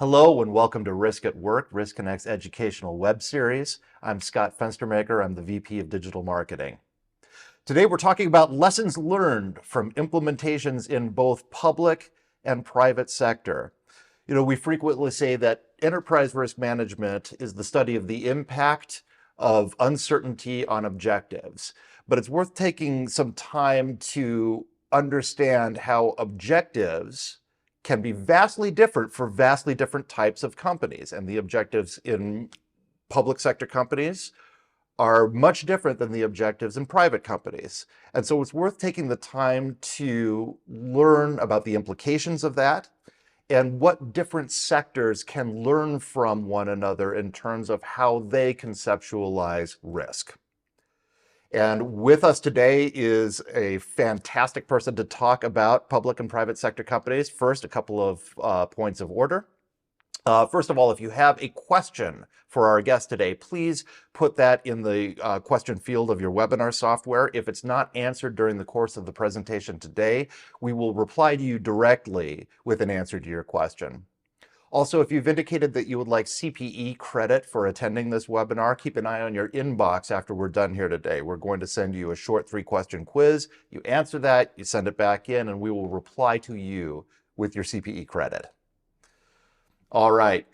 Hello and welcome to Risk at Work, Risk Connect's educational web series. I'm Scott Fenstermaker. I'm the VP of Digital Marketing. Today we're talking about lessons learned from implementations in both public and private sector. We frequently say that enterprise risk management is the study of the impact of uncertainty on objectives, but it's worth taking some time to understand how objectives can be vastly different for vastly different types of companies. And the objectives in public sector companies are much different than the objectives in private companies. And so it's worth taking the time to learn about the implications of that and what different sectors can learn from one another in terms of how they conceptualize risk. And with us today is a fantastic person to talk about public and private sector companies. First, a couple of points of order. First of all, if you have a question for our guest today, please put that in the question field of your webinar software. If it's not answered during the course of the presentation today, we will reply to you directly with an answer to your question. Also, if you've indicated that you would like CPE credit for attending this webinar, keep an eye on your inbox after we're done here today. We're going to send you a short 3-question quiz. You answer that, you send it back in, and we will reply to you with your CPE credit. All right.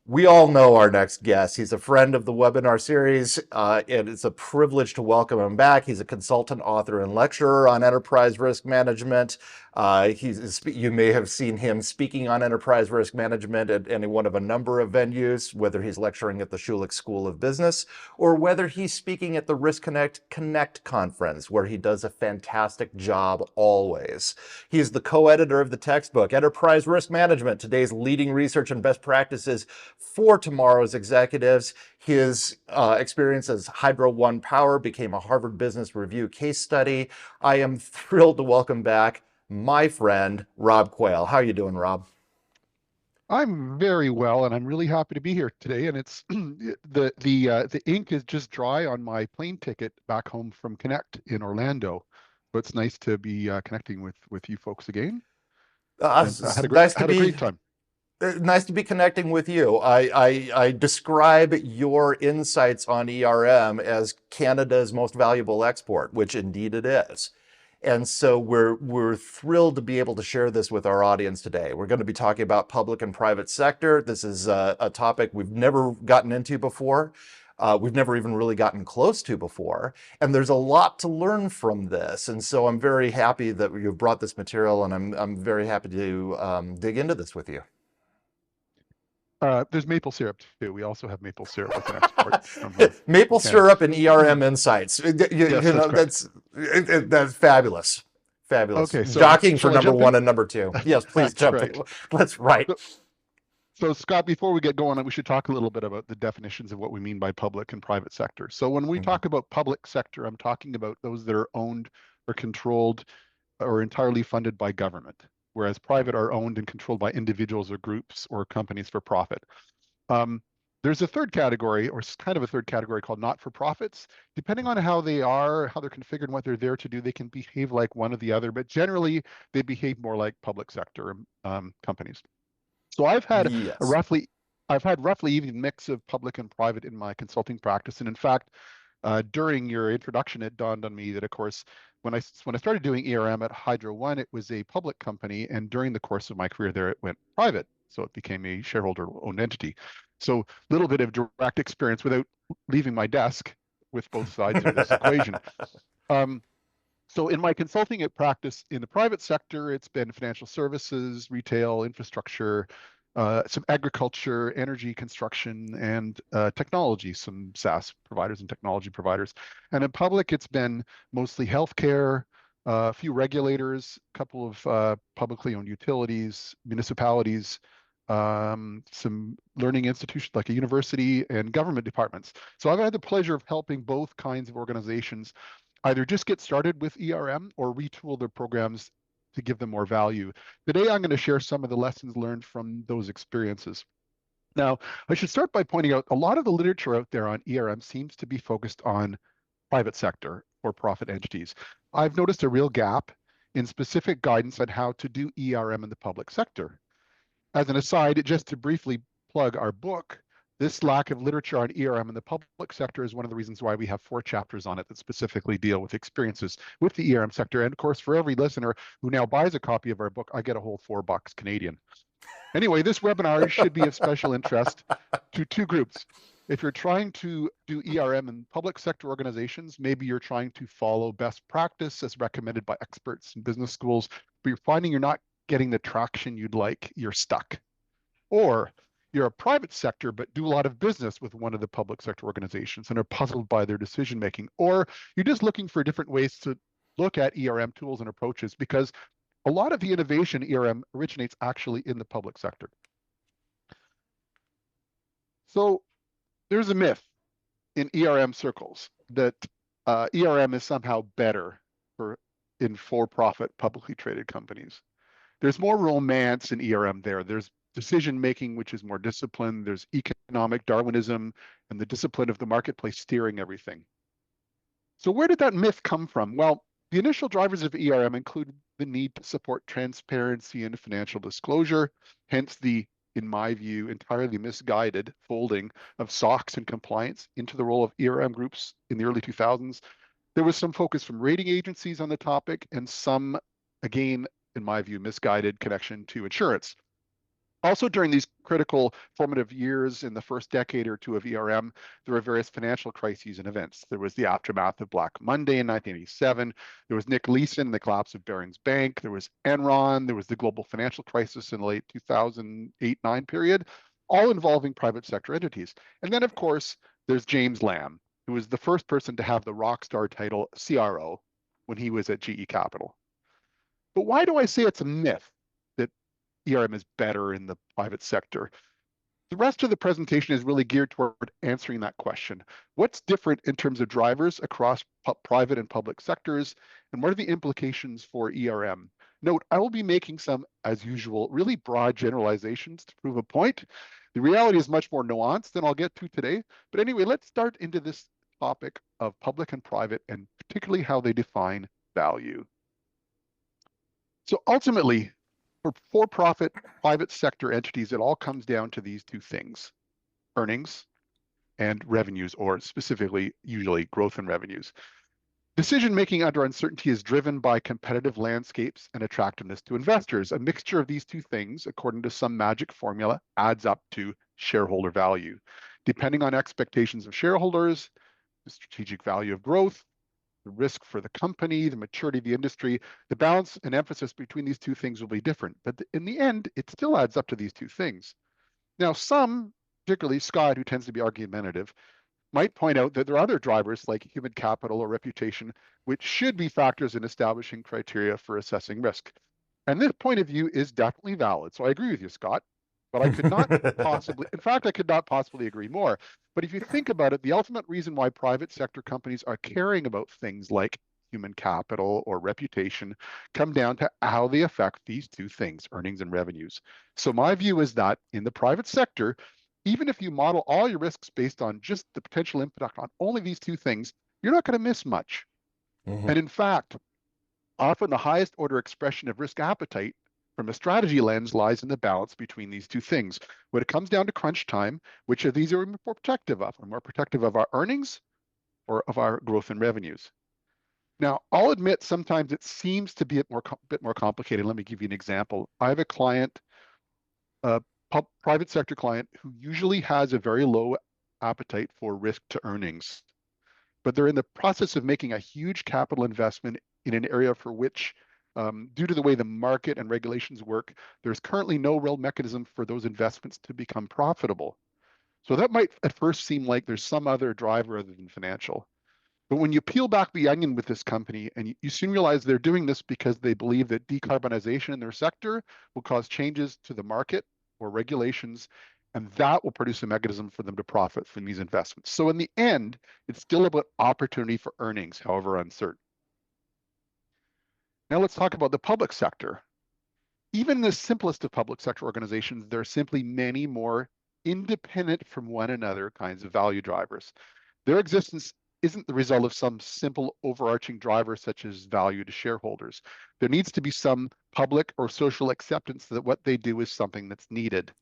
We all know our next guest. He's a friend of the webinar series, and it's a privilege to welcome him back. He's a consultant, author, and lecturer on enterprise risk management. You may have seen him speaking on enterprise risk management at any one of a number of venues, whether he's lecturing at the Schulich School of Business or whether he's speaking at the Risk Connect conference, where he does a fantastic job always. He is the co-editor of the textbook, Enterprise Risk Management, Today's Leading Research and Best Practices for Tomorrow's Executives. His experience as Hydro One Power became a Harvard Business Review case study. I am thrilled to welcome back my friend, Rob Quail. How are you doing, Rob? I'm very well, and I'm really happy to be here today. And it's the ink is just dry on my plane ticket back home from Connect in Orlando. So it's nice to be connecting with you folks again. And I had a great Nice to be time. nice to be connecting with you. I describe your insights on ERM as Canada's most valuable export, which indeed it is. And so we're thrilled to be able to share this with our audience today. We're going to be talking about public and private sector. This is a topic we've never gotten into before. We've never even really gotten close to before. And there's a lot to learn from this. And so I'm very happy that you've brought this material, and I'm very happy to dig into this with you. There's maple syrup too. We also have maple syrup as an export from Maple Canada. syrup and ERM insights. Yes, that's correct. That's fabulous. Fabulous. Okay, so Jockeying for shall I number jump in? one and number two. Yes, please That's jump right. in. That's right. So Scott, before we get going, we should talk a little bit about the definitions of what we mean by public and private sector. So when we Mhm. talk about public sector, I'm talking about those that are owned or controlled or entirely funded by government, whereas private are owned and controlled by individuals or groups or companies for profit. Um, there's a third category, or kind of a third category, called not-for-profits. Depending on how they are, how they're configured, and what they're there to do, they can behave like one or the other, but generally they behave more like public sector companies. So Yes. I've had roughly even mix of public and private in my consulting practice. And in fact, during your introduction, it dawned on me that, of course, when I started doing ERM at Hydro One, it was a public company, and during the course of my career there, it went private, so it became a shareholder-owned entity. So a little bit of direct experience without leaving my desk with both sides of this equation. Um, so in my consulting practice in the private sector, it's been financial services, retail, infrastructure, some agriculture, energy, construction, and technology, some SaaS providers and technology providers. And in public, it's been mostly healthcare, a few regulators, a couple of publicly owned utilities, municipalities, some learning institutions like a university, and government departments. So I've had the pleasure of helping both kinds of organizations either just get started with ERM or retool their programs to give them more value. Today, I'm going to share some of the lessons learned from those experiences. Now, I should start by pointing out a lot of the literature out there on ERM seems to be focused on private sector or profit entities. I've noticed a real gap in specific guidance on how to do ERM in the public sector. As an aside, just to briefly plug our book, this lack of literature on ERM in the public sector is one of the reasons why we have 4 chapters on it that specifically deal with experiences with the ERM sector. And of course, for every listener who now buys a copy of our book, I get a whole $4 Canadian. Anyway, this webinar should be of special interest to 2 groups. If you're trying to do ERM in public sector organizations, maybe you're trying to follow best practice as recommended by experts in business schools, but you're finding you're not getting the traction you'd like, you're stuck. Or you're a private sector, but do a lot of business with one of the public sector organizations and are puzzled by their decision making. Or you're just looking for different ways to look at ERM tools and approaches, because a lot of the innovation ERM originates actually in the public sector. So there's a myth in ERM circles that ERM is somehow better in for-profit publicly traded companies. There's more romance in ERM there. There's decision making, which is more disciplined. There's economic Darwinism and the discipline of the marketplace steering everything. So where did that myth come from? Well, the initial drivers of ERM included the need to support transparency and financial disclosure, hence the, in my view, entirely misguided folding of SOX and compliance into the role of ERM groups in the early 2000s. There was some focus from rating agencies on the topic and some, again, in my view, misguided connection to insurance. Also, during these critical formative years in the first decade or two of ERM, there were various financial crises and events. There was the aftermath of Black Monday in 1987. There was Nick Leeson and the collapse of Barings Bank. There was Enron. There was the global financial crisis in the late 2008-9 period, all involving private sector entities. And then, of course, there's James Lamb, who was the first person to have the rock star title CRO when he was at GE Capital. But why do I say it's a myth that ERM is better in the private sector? The rest of the presentation is really geared toward answering that question. What's different in terms of drivers across private and public sectors, and what are the implications for ERM? Note, I will be making some, as usual, really broad generalizations to prove a point. The reality is much more nuanced than I'll get to today. But anyway, let's start into this topic of public and private, and particularly how they define value. So ultimately, for-profit private sector entities, it all comes down to these 2 things: earnings and revenues, or specifically, usually growth in revenues. Decision-making under uncertainty is driven by competitive landscapes and attractiveness to investors. A mixture of these 2 things, according to some magic formula, adds up to shareholder value. Depending on expectations of shareholders, the strategic value of growth, the risk for the company, the maturity of the industry, the balance and emphasis between these 2 things will be different. But in the end, it still adds up to these 2 things. Now, some, particularly Scott, who tends to be argumentative, might point out that there are other drivers like human capital or reputation, which should be factors in establishing criteria for assessing risk. And this point of view is definitely valid. So I agree with you, Scott, but I could not possibly, in fact, I could not possibly agree more. But if you think about it, the ultimate reason why private sector companies are caring about things like human capital or reputation come down to how they affect these 2 things, earnings and revenues. So my view is that in the private sector, even if you model all your risks based on just the potential impact on only these 2 things, you're not going to miss much. And in fact, often the highest order expression of risk appetite from a strategy lens lies in the balance between these 2 things. When it comes down to crunch time, which of these are we more protective of? Are we more protective of our earnings or of our growth in revenues? Now, I'll admit sometimes it seems to be a bit more complicated. Let me give you an example. I have a client, a private sector client, who usually has a very low appetite for risk to earnings, but they're in the process of making a huge capital investment in an area for which, due to the way the market and regulations work, there's currently no real mechanism for those investments to become profitable. So that might at first seem like there's some other driver other than financial. But when you peel back the onion with this company, and you soon realize they're doing this because they believe that decarbonization in their sector will cause changes to the market or regulations, and that will produce a mechanism for them to profit from these investments. So in the end, it's still about opportunity for earnings, however uncertain. Now let's talk about the public sector. Even in the simplest of public sector organizations, there are simply many more independent from one another kinds of value drivers. Their existence isn't the result of some simple overarching driver such as value to shareholders. There needs to be some public or social acceptance that what they do is something that's needed.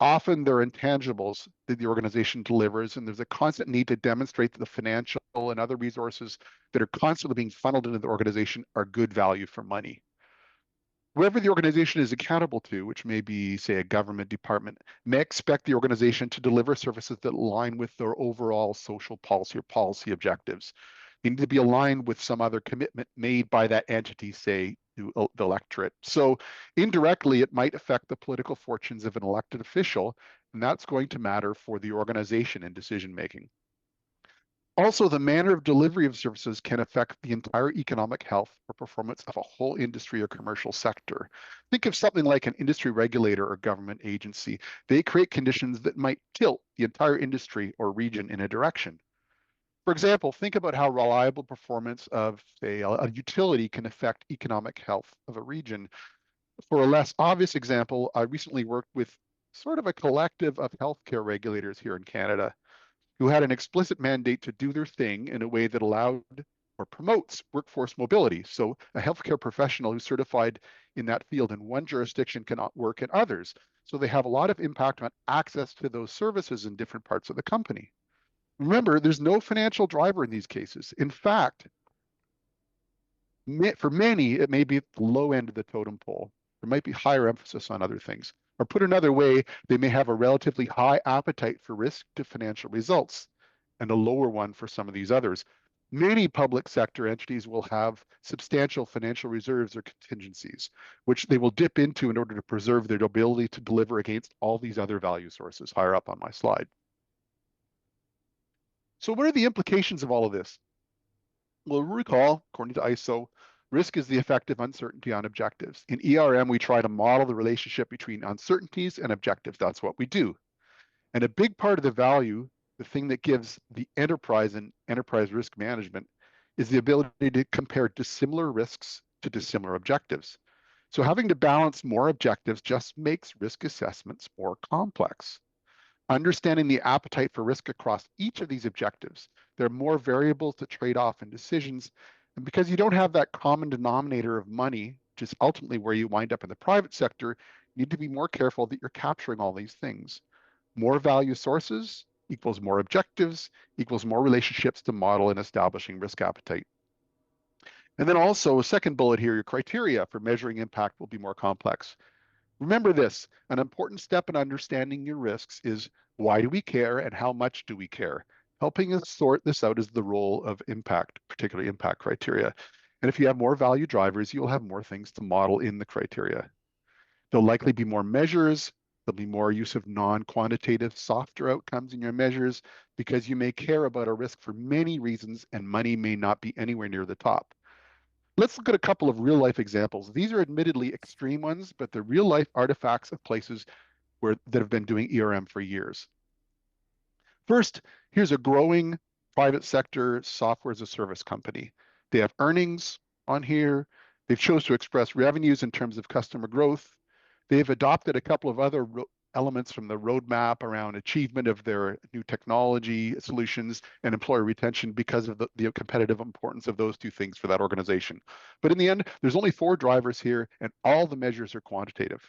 Often they're intangibles that the organization delivers, and there's a constant need to demonstrate that the financial and other resources that are constantly being funneled into the organization are good value for money. Whoever the organization is accountable to, which may be, say, a government department, may expect the organization to deliver services that align with their overall social policy or policy objectives. They need to be aligned with some other commitment made by that entity, say, to the electorate. So indirectly, it might affect the political fortunes of an elected official, and that's going to matter for the organization in decision making. Also, the manner of delivery of services can affect the entire economic health or performance of a whole industry or commercial sector. Think of something like an industry regulator or government agency. They create conditions that might tilt the entire industry or region in a direction. For example, think about how reliable performance of, say, a utility can affect economic health of a region. For a less obvious example, I recently worked with sort of a collective of healthcare regulators here in Canada who had an explicit mandate to do their thing in a way that allowed or promotes workforce mobility. So a healthcare professional who's certified in that field in one jurisdiction cannot work in others. So they have a lot of impact on access to those services in different parts of the company. Remember, there's no financial driver in these cases. In fact, for many, it may be at the low end of the totem pole. There might be higher emphasis on other things. Or put another way, they may have a relatively high appetite for risk to financial results and a lower one for some of these others. Many public sector entities will have substantial financial reserves or contingencies, which they will dip into in order to preserve their ability to deliver against all these other value sources higher up on my slide. So what are the implications of all of this? Well, recall, according to ISO, risk is the effect of uncertainty on objectives. In ERM, we try to model the relationship between uncertainties and objectives. That's what we do. And a big part of the value, the thing that gives the enterprise and enterprise risk management, is the ability to compare dissimilar risks to dissimilar objectives. So having to balance more objectives just makes risk assessments more complex. Understanding the appetite for risk across each of these objectives, there are more variables to trade off in decisions. And because you don't have that common denominator of money, which is ultimately where you wind up in the private sector, you need to be more careful that you're capturing all these things. More value sources equals more objectives, equals more relationships to model in establishing risk appetite. And then also a second bullet here, your criteria for measuring impact will be more complex. Remember this, an important step in understanding your risks is why do we care and how much do we care? Helping us sort this out is the role of impact, particularly impact criteria. And if you have more value drivers, you'll have more things to model in the criteria. There'll likely be more measures. There'll be more use of non-quantitative, softer outcomes in your measures because you may care about a risk for many reasons and money may not be anywhere near the top. Let's look at a couple of real life examples. These are admittedly extreme ones, but they're real life artifacts of places that have been doing ERM for years. First, here's a growing private sector software as a service company. They have earnings on here. They've chose to express revenues in terms of customer growth. They've adopted a couple of other elements from the roadmap around achievement of their new technology solutions and employee retention because of the competitive importance of those two things for that organization. But in the end, there's only 4 drivers here and all the measures are quantitative.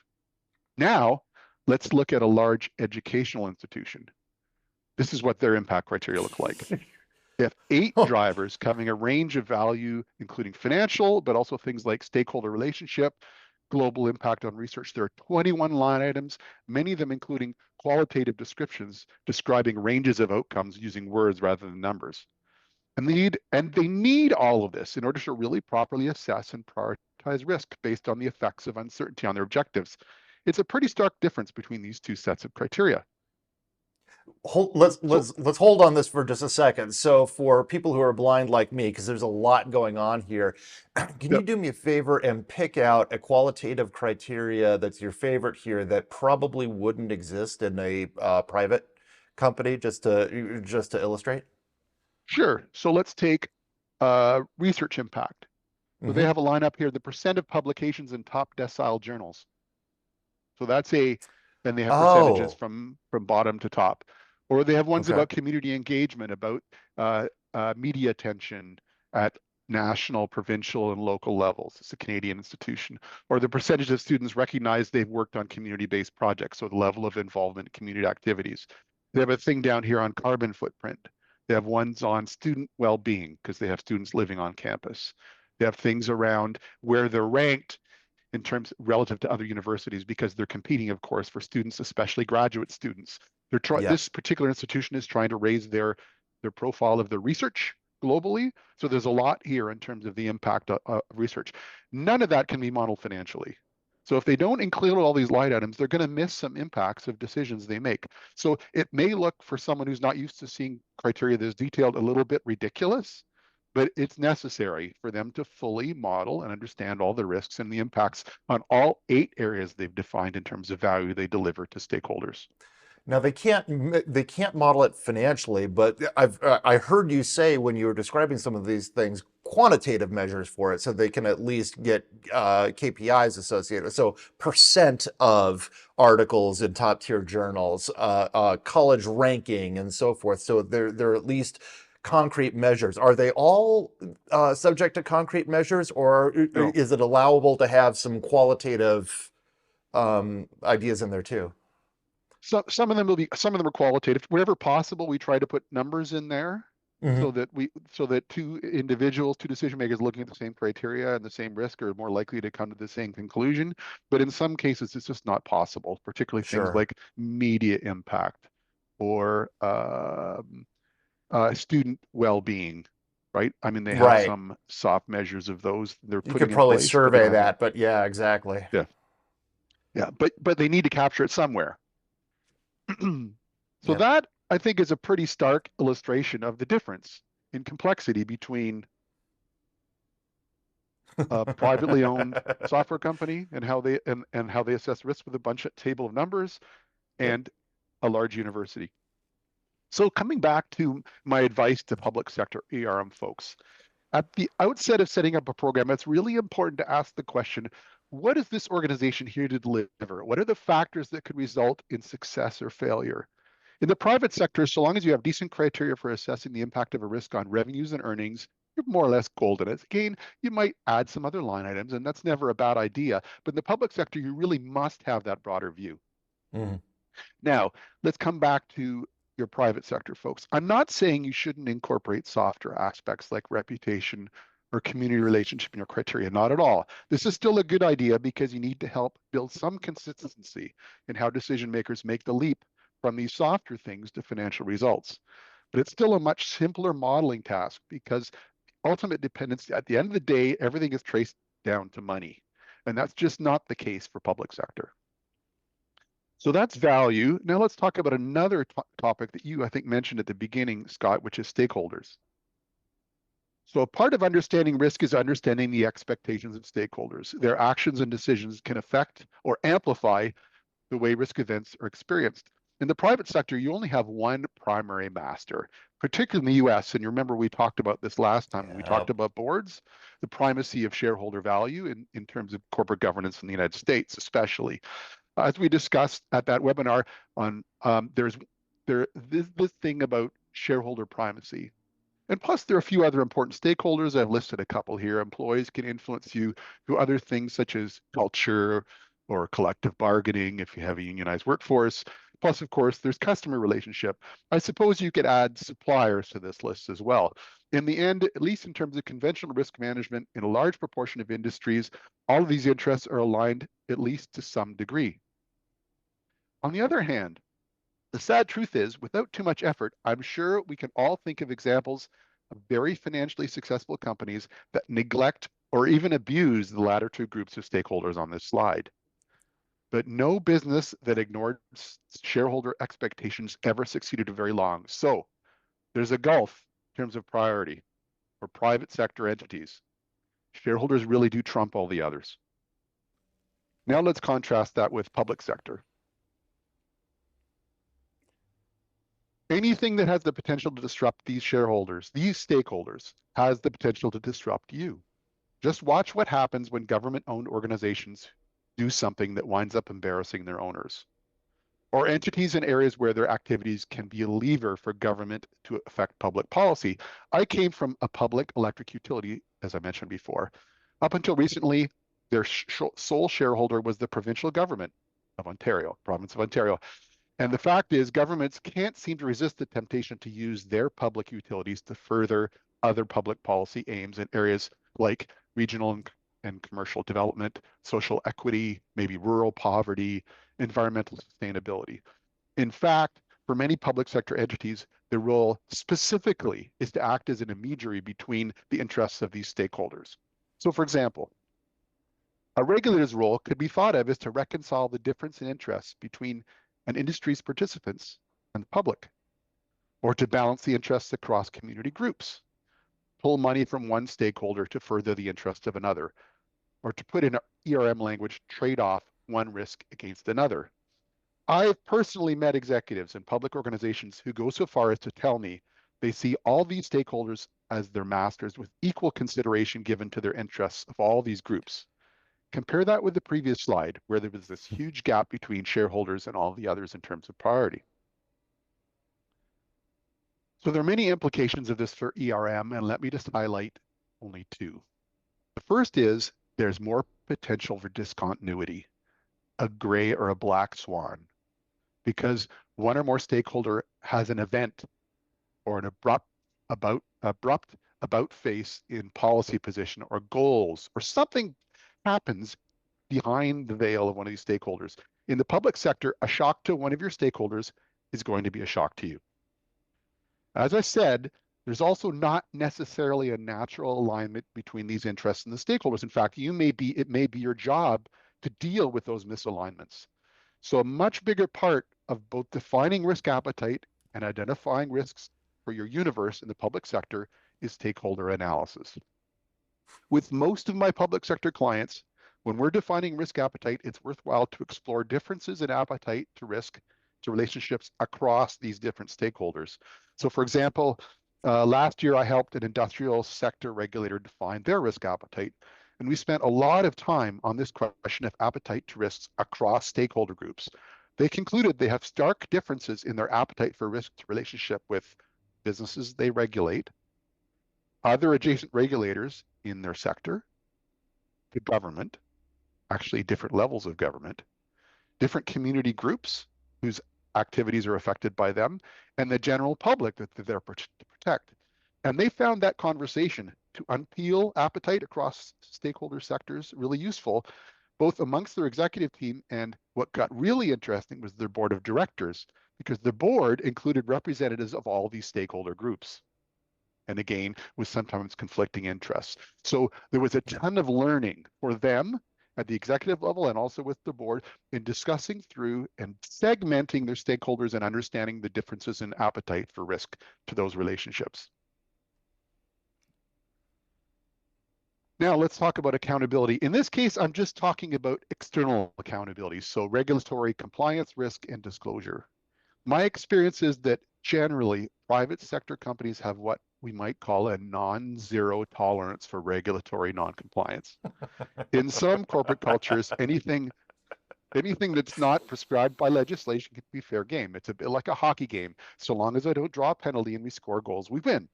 Now, let's look at a large educational institution. This is what their impact criteria look like. They have 8 Huh. drivers covering a range of value, including financial, but also things like stakeholder relationship, global impact on research. There are 21 line items, many of them including qualitative descriptions describing ranges of outcomes using words rather than numbers. And they need all of this in order to really properly assess and prioritize risk based on the effects of uncertainty on their objectives. It's a pretty stark difference between these two sets of criteria. Let's So, let's hold on this for just a second. So for people who are blind like me, because there's a lot going on here, can you yep, do me a favor and pick out a qualitative criteria that's your favorite here that probably wouldn't exist in a private company, just to illustrate? sure. So let's take research impact. So they Hmm. have a lineup here, the percent of publications in top decile journals. So that's then they have percentages Oh, from bottom to top. Or they have ones Okay. about community engagement, about media attention at national, provincial, and local levels. It's a Canadian institution. Or the percentage of students recognize they've worked on community-based projects, so the level of involvement in community activities. They have a thing down here on carbon footprint. They have ones on student well-being because they have students living on campus. They have things around where they're ranked in terms relative to other universities because they're competing, of course, for students, especially graduate students. Yeah. This particular institution is trying to raise their profile of their research globally. So there's a lot here in terms of the impact of research. None of that can be modeled financially. So if they don't include all these line items, they're going to miss some impacts of decisions they make. So it may look for someone who's not used to seeing criteria that's detailed a little bit ridiculous, but it's necessary for them to fully model and understand all the risks and the impacts on all 8 areas they've defined in terms of value they deliver to stakeholders. Now they can't model it financially, but I heard you say when you were describing some of these things, quantitative measures for it, so they can at least get KPIs associated. So percent of articles in top tier journals, college ranking, and so forth. So they're at least concrete measures. Are they all subject to concrete measures, or No, is it allowable to have some qualitative ideas in there too? some of them will be, some of them are qualitative. Wherever possible, we try to put numbers in there Hmm. so that two individuals, two decision makers looking at the same criteria and the same risk are more likely to come to the same conclusion. But in some cases, it's just not possible, particularly things Sure. like media impact or student well-being, right? I mean, they have Right. some soft measures of those they're You could putting in probably place, but they survey don't have, that, but yeah, exactly. yeah, yeah, but they need to capture it somewhere. So Yep. that I think is a pretty stark illustration of the difference in complexity between a privately owned software company and how they assess risk with a bunch of table of numbers Yep. and a large university. So coming back to my advice to public sector ERM folks, at the outset of setting up a program, it's really important to ask the question, what is this organization here to deliver? What are the factors that could result in success or failure? In the private sector, so long as you have decent criteria for assessing the impact of a risk on revenues and earnings, you're more or less golden. Again, you might add some other line items, and that's never a bad idea. But in the public sector, you really must have that broader view. Mhm. Now, let's come back to your private sector folks. I'm not saying you shouldn't incorporate softer aspects like reputation or community relationship in your criteria, not at all. This is still a good idea because you need to help build some consistency in how decision makers make the leap from these softer things to financial results. But it's still a much simpler modeling task because ultimate dependence, at the end of the day, everything is traced down to money. And that's just not the case for public sector. So that's value. Now let's talk about another topic that you, I think, mentioned at the beginning, Scott, which is stakeholders. So a part of understanding risk is understanding the expectations of stakeholders. Their actions and decisions can affect or amplify the way risk events are experienced. In the private sector, you only have one primary master, particularly in the US. And you remember we talked about this last time when we Yep. talked about boards, the primacy of shareholder value in terms of corporate governance in the United States, especially. As we discussed at that webinar on this thing about shareholder primacy. And plus, there are a few other important stakeholders. I've listed a couple here. Employees can influence you through other things such as culture or collective bargaining if you have a unionized workforce. Plus, of course, there's customer relationship. I suppose you could add suppliers to this list as well. In the end, at least in terms of conventional risk management, in a large proportion of industries, all of these interests are aligned at least to some degree. On the other hand, the sad truth is, without too much effort, I'm sure we can all think of examples of very financially successful companies that neglect or even abuse the latter two groups of stakeholders on this slide. But no business that ignored shareholder expectations ever succeeded very long. So there's a gulf in terms of priority for private sector entities. Shareholders really do trump all the others. Now let's contrast that with public sector. Anything that has the potential to disrupt these shareholders, these stakeholders, has the potential to disrupt you. Just watch what happens when government-owned organizations do something that winds up embarrassing their owners. or entities in areas where their activities can be a lever for government to affect public policy. I came from a public electric utility, as I mentioned before. Up until recently, their sole shareholder was the provincial government of Ontario, province of Ontario. And the fact is, governments can't seem to resist the temptation to use their public utilities to further other public policy aims in areas like regional and commercial development, social equity, maybe rural poverty, environmental sustainability. In fact, for many public sector entities, their role specifically is to act as an intermediary between the interests of these stakeholders. So, for example, a regulator's role could be thought of as to reconcile the difference in interests between an industry's participants and the public, or to balance the interests across community groups, pull money from one stakeholder to further the interest of another, or to put in ERM language, trade off one risk against another. I've personally met executives in public organizations who go so far as to tell me they see all these stakeholders as their masters with equal consideration given to their interests of all these groups. Compare that with the previous slide, where there was this huge gap between shareholders and all the others in terms of priority. So there are many implications of this for ERM, and let me just highlight only two. The first is there's more potential for discontinuity, a gray or a black swan, because one or more stakeholder has an event or an abrupt about face in policy position or goals, or something happens behind the veil of one of these stakeholders. In the public sector, a shock to one of your stakeholders is going to be a shock to you. As I said, there's also not necessarily a natural alignment between these interests and the stakeholders. In fact, it may be your job to deal with those misalignments. So a much bigger part of both defining risk appetite and identifying risks for your universe in the public sector is stakeholder analysis. With most of my public sector clients, when we're defining risk appetite, it's worthwhile to explore differences in appetite to risk to relationships across these different stakeholders. So for example, last year I helped an industrial sector regulator define their risk appetite. And we spent a lot of time on this question of appetite to risks across stakeholder groups. They concluded they have stark differences in their appetite for risk to relationship with businesses they regulate, other adjacent regulators in their sector, the government, actually different levels of government, different community groups whose activities are affected by them, and the general public that they're there to protect. And they found that conversation to unpeel appetite across stakeholder sectors really useful, both amongst their executive team, and what got really interesting was their board of directors, because the board included representatives of all these stakeholder groups. And again, with sometimes conflicting interests. So there was a ton of learning for them at the executive level and also with the board in discussing through and segmenting their stakeholders and understanding the differences in appetite for risk to those relationships. Now let's talk about accountability. In this case, I'm just talking about external accountability, so regulatory compliance, risk, and disclosure. My experience is that generally private sector companies have what we might call a non-zero tolerance for regulatory non-compliance. In some corporate cultures, anything that's not prescribed by legislation can be fair game. It's a bit like a hockey game. So long as I don't draw a penalty and we score goals, we win.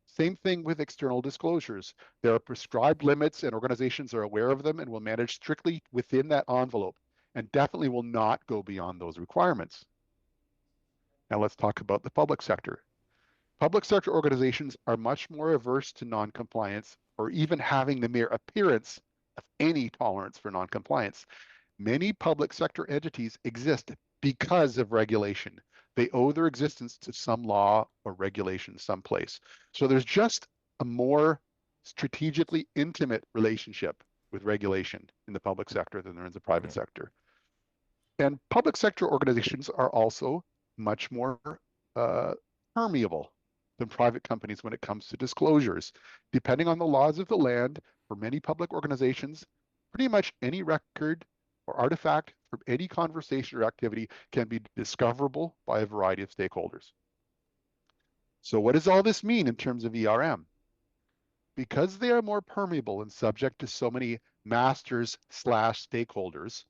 Same thing with external disclosures. There are prescribed limits and organizations are aware of them and will manage strictly within that envelope and definitely will not go beyond those requirements. Now let's talk about the public sector. Public sector organizations are much more averse to non-compliance or even having the mere appearance of any tolerance for non-compliance. Many public sector entities exist because of regulation. They owe their existence to some law or regulation someplace. So there's just a more strategically intimate relationship with regulation in the public sector than there is in the private sector. And public sector organizations are also much more permeable than private companies when it comes to disclosures. Depending on the laws of the land, for many public organizations, pretty much any record or artifact from any conversation or activity can be discoverable by a variety of stakeholders. So what does all this mean in terms of ERM? Because they are more permeable and subject to so many masters/stakeholders,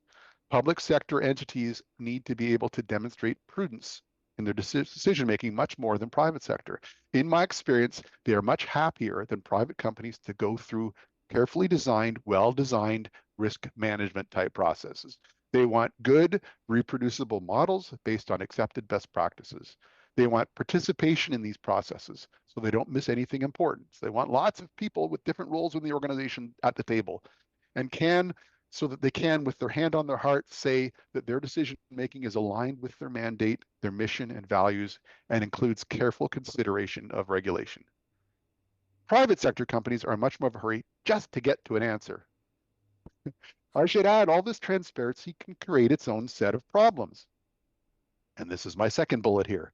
Public sector entities need to be able to demonstrate prudence in their decision making much more than private sector. In my experience, they are much happier than private companies to go through carefully designed, well-designed risk management type processes. They want good, reproducible models based on accepted best practices. They want participation in these processes so they don't miss anything important. So they want lots of people with different roles in the organization at the table and can so that they can, with their hand on their heart, say that their decision making is aligned with their mandate, their mission and values, and includes careful consideration of regulation. Private sector companies are in much more of a hurry just to get to an answer. I should add, all this transparency can create its own set of problems. And this is my second bullet here.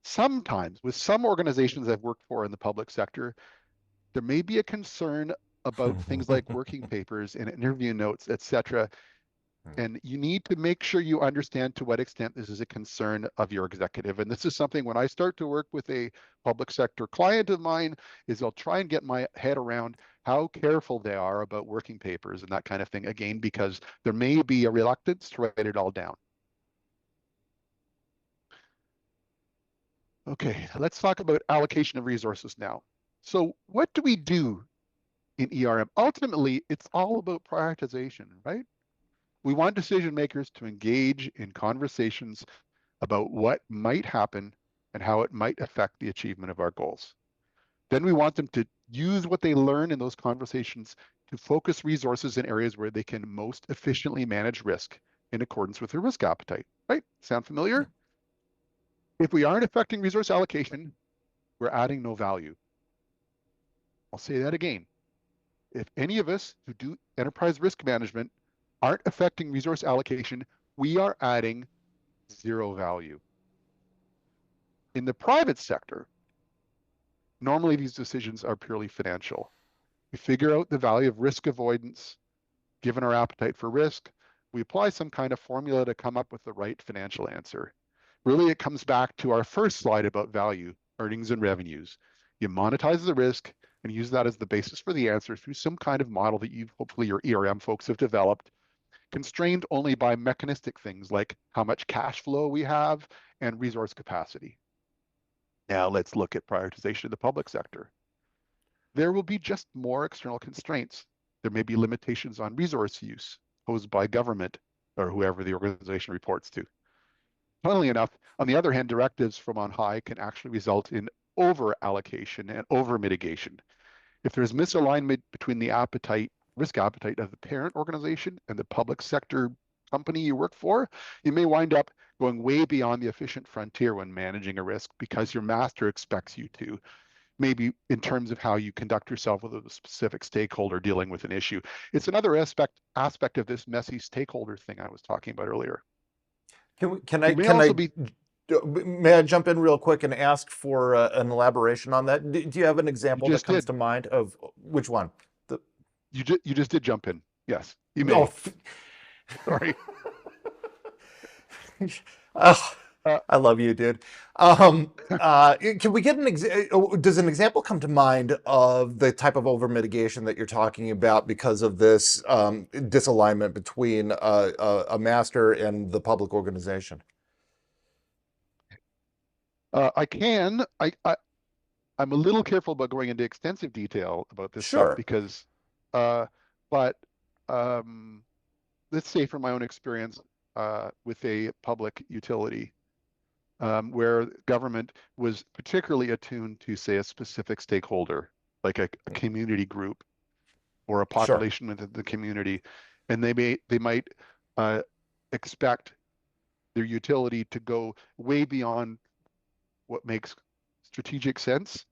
Sometimes, with some organizations I've worked for in the public sector, there may be a concern about things like working papers and interview notes, etc. And you need to make sure you understand to what extent this is a concern of your executive. And this is something when I start to work with a public sector client of mine, is I'll try and get my head around how careful they are about working papers and that kind of thing. Again, because there may be a reluctance to write it all down. Okay, let's talk about allocation of resources now. So what do we do in ERM? Ultimately, it's all about prioritization, right? We want decision makers to engage in conversations about what might happen and how it might affect the achievement of our goals. Then we want them to use what they learn in those conversations to focus resources in areas where they can most efficiently manage risk in accordance with their risk appetite, right? Sound familiar? If we aren't affecting resource allocation, we're adding no value. I'll say that again. If any of us who do enterprise risk management aren't affecting resource allocation, we are adding zero value. In the private sector, normally these decisions are purely financial. We figure out the value of risk avoidance, given our appetite for risk. We apply some kind of formula to come up with the right financial answer. Really, it comes back to our first slide about value, earnings and revenues. You monetize the risk and use that as the basis for the answer through some kind of model that you've hopefully your ERM folks have developed, constrained only by mechanistic things like how much cash flow we have and resource capacity. Now let's look at prioritization of the public sector. There will be just more external constraints. There may be limitations on resource use posed by government or whoever the organization reports to. Funnily enough, on the other hand, directives from on high can actually result in over allocation and over mitigation. If there's misalignment between the risk appetite of the parent organization and the public sector company you work for, you may wind up going way beyond the efficient frontier when managing a risk because your master expects you to, maybe in terms of how you conduct yourself with a specific stakeholder dealing with an issue. It's another aspect of this messy stakeholder thing I was talking about earlier. It may also be. May I jump in real quick and ask for an elaboration on that? Do you have an You example that just comes did. to mind of which one? You just did jump in. Yes, you may. Oh, Sorry. oh, Uh, I love you, dude. Can we get does an example come to mind of the type of over mitigation that you're talking about because of this disalignment between a master and the public organization? I can. I'm a little careful about going into extensive detail about this stuff Sure, because, but um, let's say from my own experience with a public utility, where government was particularly attuned to, say, a specific stakeholder, like a community group or a sure. population within the community, and they might uh, expect their utility to go way beyond what makes strategic sense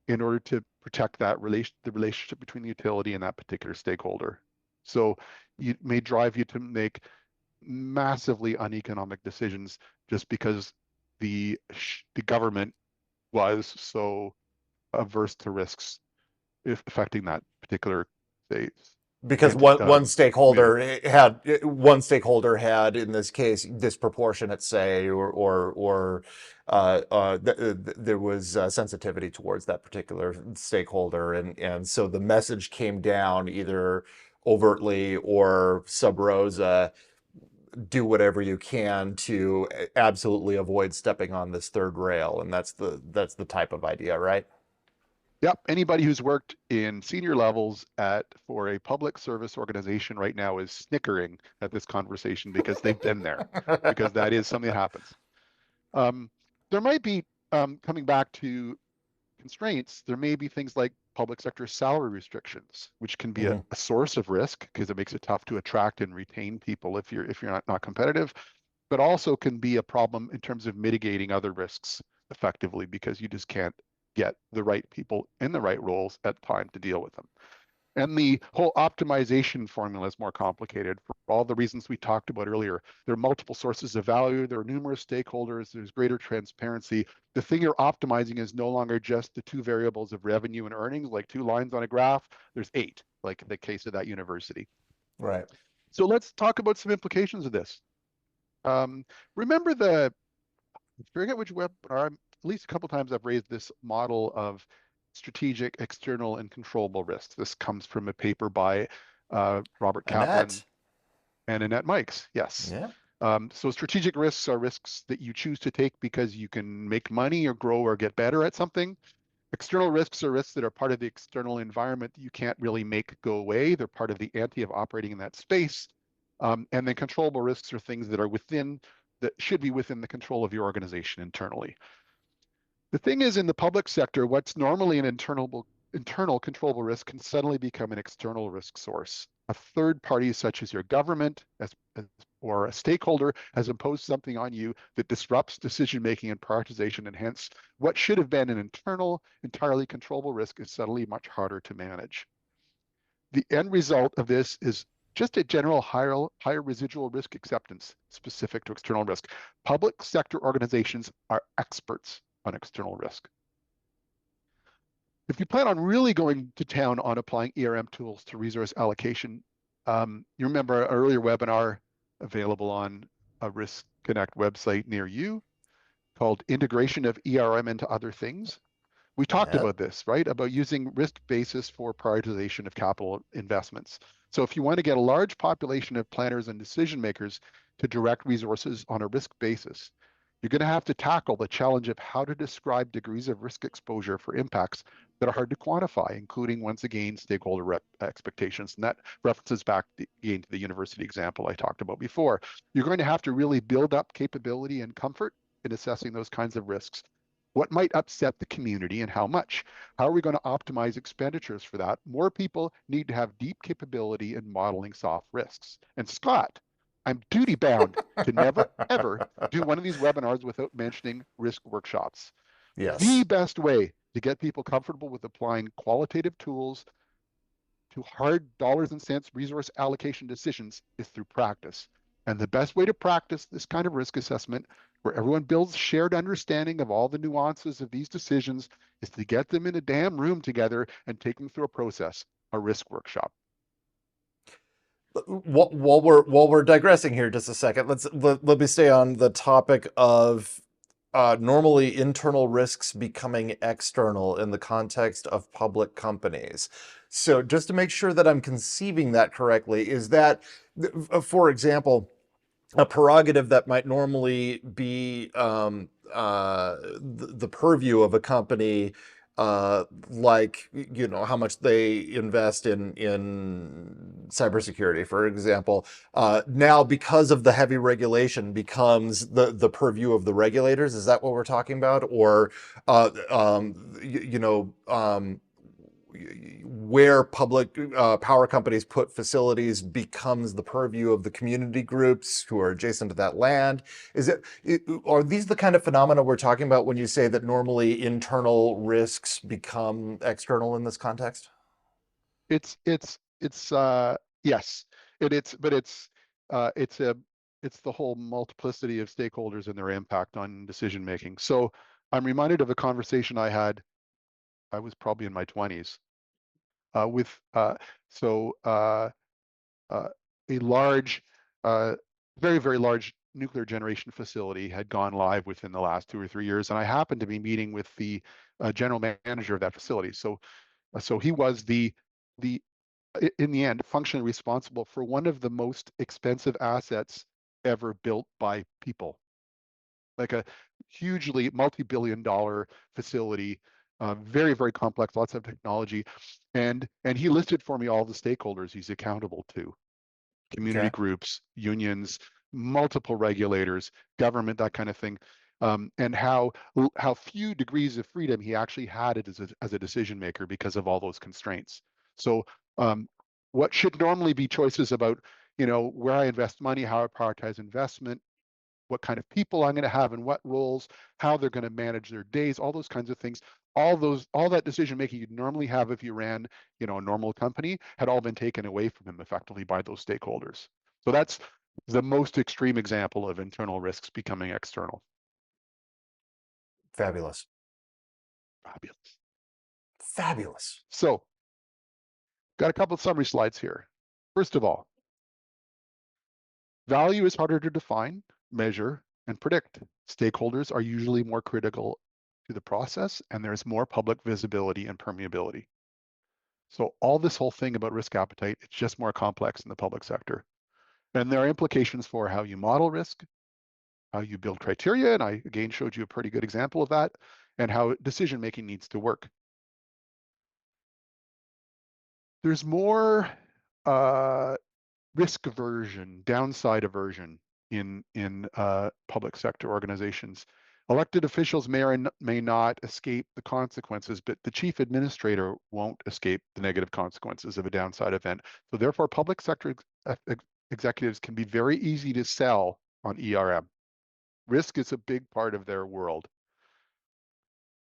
in order to protect the relationship between the utility and that particular stakeholder. So it may drive you to make massively uneconomic decisions just because the government was so averse to risks if affecting that particular say Because one stakeholder had in this case disproportionate say or there was sensitivity towards that particular stakeholder and so the message came down either overtly or sub rosa do whatever you can to absolutely avoid stepping on this third rail, and that's the type of idea, right? Yep, anybody who's worked in senior levels at for a public service organization right now is snickering at this conversation because they've been there, because that is something that happens. Um, there might be, coming back to constraints, there may be things like public sector salary restrictions, which can be Mhm. a source of risk because it makes it tough to attract and retain people if you're not competitive, but also can be a problem in terms of mitigating other risks effectively because you just can't get the right people in the right roles at the time to deal with them. And the whole optimization formula is more complicated for all the reasons we talked about earlier. There are multiple sources of value, there are numerous stakeholders, there's greater transparency. The thing you're optimizing is no longer just the two variables of revenue and earnings, like two lines on a graph. There's eight, like in the case of that university. Right. So let's talk about some implications of this. Um, remember I forget which webinar, at least a couple times I've raised this model of strategic, external, and controllable risks. This comes from a paper by Robert Kaplan Annette. and Annette Mikes. Yes. Yeah. So strategic risks are risks that you choose to take because you can make money or grow or get better at something. External risks are risks that are part of the external environment that you can't really make go away. They're part of the ante of operating in that space. And then controllable risks are things that are within, that should be within the control of your organization internally. The thing is, in the public sector, what's normally an internal controllable risk can suddenly become an external risk source. A third party, such as your government or a stakeholder, has imposed something on you that disrupts decision making and prioritization, and hence what should have been an internal, entirely controllable risk is suddenly much harder to manage. The end result of this is just a general higher residual risk acceptance specific to external risk. Public sector organizations are experts on external risk. If you plan on really going to town on applying ERM tools to resource allocation, you remember our earlier webinar available on a Risk Connect website near you called Integration of ERM into Other Things. We talked Yeah. about this, right? About using risk basis for prioritization of capital investments. So if you want to get a large population of planners and decision makers to direct resources on a risk basis, you're going to have to tackle the challenge of how to describe degrees of risk exposure for impacts that are hard to quantify, including, once again, stakeholder expectations. And that references back again to the university example I talked about before. You're going to have to really build up capability and comfort in assessing those kinds of risks. What might upset the community and how much? How are we going to optimize expenditures for that? More people need to have deep capability in modeling soft risks. And Scott, I'm duty bound to never, ever do one of these webinars without mentioning risk workshops. The Yes. best way to get people comfortable with applying qualitative tools to hard dollars and cents resource allocation decisions is through practice. And the best way to practice this kind of risk assessment, where everyone builds shared understanding of all the nuances of these decisions, is to get them in a damn room together and take them through a process, a risk workshop. While we're digressing here just a second, let me stay on the topic of normally internal risks becoming external in the context of public companies. So just to make sure that I'm conceiving that correctly, is that, for example, a prerogative that might normally be the purview of a company, like how much they invest in cybersecurity, for example, now because of the heavy regulation becomes the purview of the regulators. Is that what we're talking about, or where public power companies put facilities becomes the purview of the community groups who are adjacent to that land? Are these the kind of phenomena we're talking about when you say that normally internal risks become external in this context? It's yes, and it's a it's the whole multiplicity of stakeholders and their impact on decision making. So I'm reminded of a conversation I had. I was probably in my 20s with so uh, a large, uh, very large nuclear generation facility had gone live within the last 2 or 3 years, and I happened to be meeting with the general manager of that facility. So he was in the end, functionally responsible for one of the most expensive assets ever built by people, like a hugely multi-billion-dollar facility, very, very complex, lots of technology. And he listed for me all the stakeholders he's accountable to: community Okay. groups, unions, multiple regulators, government, that kind of thing. And how few degrees of freedom he actually had it as a decision maker because of all those constraints. So what should normally be choices about, where I invest money, how I prioritize investment, what kind of people I'm going to have in what roles, how they're going to manage their days, all those kinds of things. All that decision making you'd normally have if you ran, a normal company, had all been taken away from him effectively by those stakeholders. So that's the most extreme example of internal risks becoming external. Fabulous. Fabulous. Fabulous. So, got a couple of summary slides here. First of all, value is harder to define, measure, and predict. Stakeholders are usually more critical to the process, and there's more public visibility and permeability. So all this whole thing about risk appetite, it's just more complex in the public sector. And there are implications for how you model risk, how you build criteria, and I again showed you a pretty good example of that, and how decision making needs to work. There's more risk aversion, downside aversion in public sector organizations. Elected officials may or may not escape the consequences, but the chief administrator won't escape the negative consequences of a downside event. So therefore, public sector executives can be very easy to sell on ERM. Risk is a big part of their world.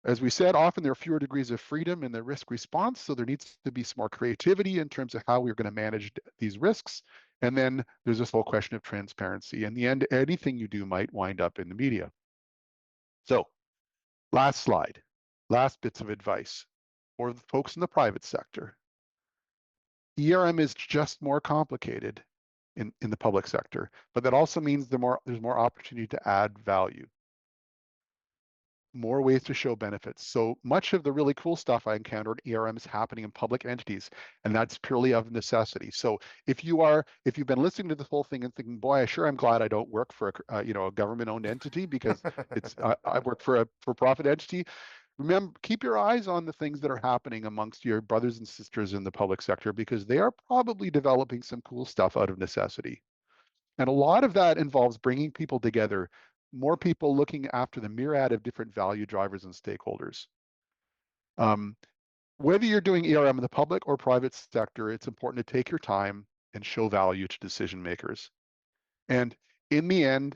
As we said, often there are fewer degrees of freedom in the risk response, so there needs to be some more creativity in terms of how we're going to manage these risks. And then there's this whole question of transparency. In the end, anything you do might wind up in the media. So, last slide, last bits of advice for the folks in the private sector. ERM is just more complicated in the public sector, but that also means there's more opportunity to add value, more ways to show benefits. So much of the really cool stuff I encountered ERM is happening in public entities, and that's purely of necessity. So if you've been listening to this whole thing and thinking, boy, I'm glad I don't work for a government-owned entity, because I work for a for-profit entity. Remember, keep your eyes on the things that are happening amongst your brothers and sisters in the public sector, because they are probably developing some cool stuff out of necessity. And a lot of that involves bringing people together, more people looking after the myriad of different value drivers and stakeholders. Whether you're doing ERM in the public or private sector, it's important to take your time and show value to decision makers. And in the end,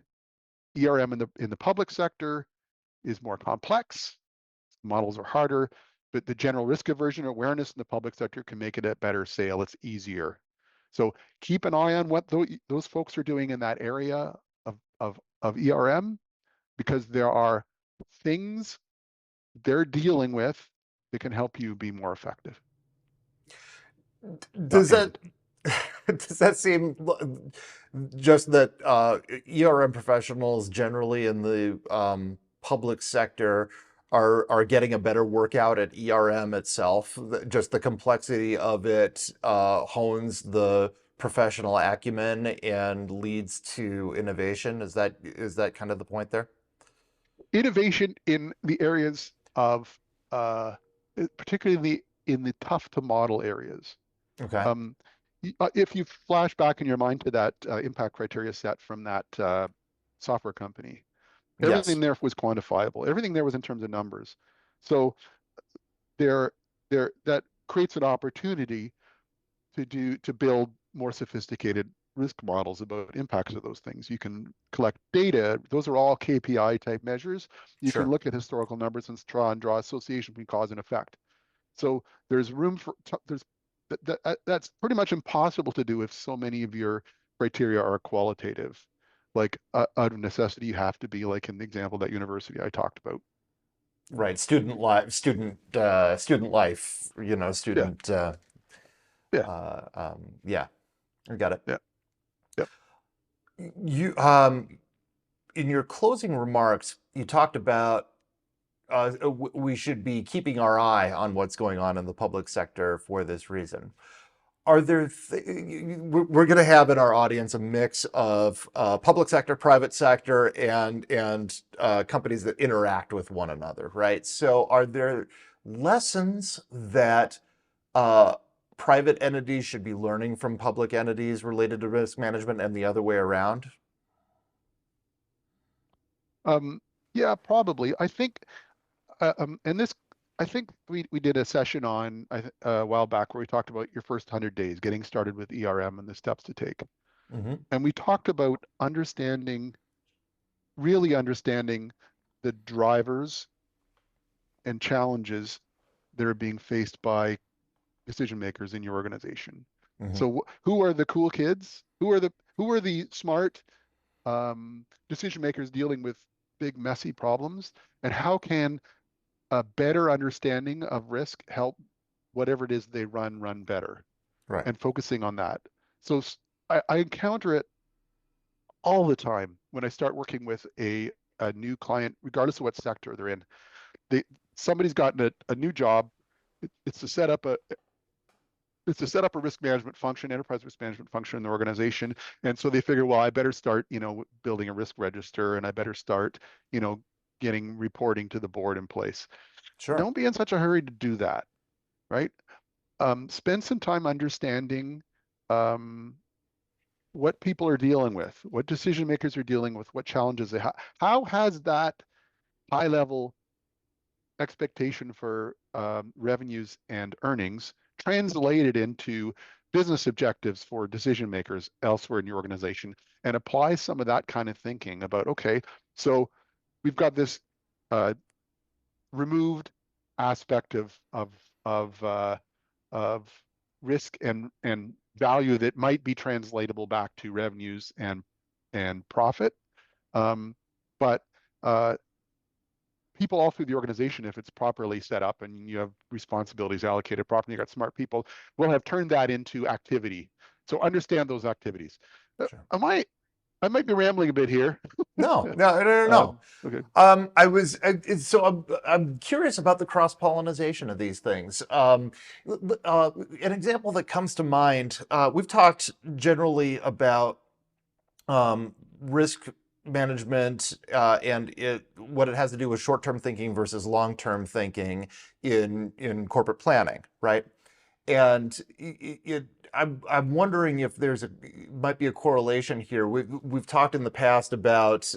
ERM in the public sector is more complex, models are harder, but the general risk aversion awareness in the public sector can make it a better sale. It's easier. So keep an eye on what those folks are doing in that area of ERM, because there are things they're dealing with that can help you be more effective. Does that Ended. does that seem just that ERM professionals generally in the public sector are getting a better workout at ERM itself? Just the complexity of it hones the professional acumen and leads to innovation. Is that kind of the point there? Innovation in the areas of, particularly in the tough to model areas. Okay. Um, if you flash back in your mind to that impact criteria set from that software company, everything Yes. there was quantifiable. Everything there was in terms of numbers. So there, that creates an opportunity to build more sophisticated risk models about impacts of those things. You can collect data. Those are all KPI type measures. You can Sure. look at historical numbers and try and draw association between cause and effect. So there's room for that's pretty much impossible to do if so many of your criteria are qualitative. Like out of necessity, you have to be like in the example of that university I talked about. Right. Student life, Yeah, student yeah, yeah, I got it. yeah, yeah. You in your closing remarks, you talked about we should be keeping our eye on what's going on in the public sector for this reason. are there, we're going to have in our audience a mix of public sector, private sector, and companies that interact with one another, right? So are there lessons that uh, private entities should be learning from public entities related to risk management and the other way around? Um, yeah, probably. I think, and this, I think we did a session on a while back where we talked about your first 100 days, getting started with ERM and the steps to take. Hmm. And we talked about understanding, really understanding the drivers and challenges that are being faced by decision makers in your organization. Hmm. So who are the cool kids? Who are the smart decision makers dealing with big messy problems? And how can a better understanding of risk help whatever it is they run better Right. and focusing on that? So I encounter it all the time when I start working with a new client, regardless of what sector they're in. They Somebody's gotten a new job. It's to set up a risk management function, enterprise risk management function in the organization. And so they figure, well, I better start, building a risk register, and I better start, getting reporting to the board in place. Sure. Don't be in such a hurry to do that, right? Spend some time understanding um, what people are dealing with, what decision makers are dealing with, what challenges they have. How has that high level expectation for revenues and earnings translated into business objectives for decision makers elsewhere in your organization, and apply some of that kind of thinking about, okay, so we've got this uh, removed aspect of of risk and value that might be translatable back to revenues and profit. Um, but people all through the organization, if it's properly set up and you have responsibilities allocated properly, you got smart people, will have turned that into activity. So understand those activities. Sure. I might be rambling a bit here. No, no, no, no, no. Okay. I'm curious about the cross-pollinization of these things. An example that comes to mind, we've talked generally about risk management and what it has to do with short-term thinking versus long-term thinking in corporate planning, right? And I'm wondering if might be a correlation here. We've talked in the past about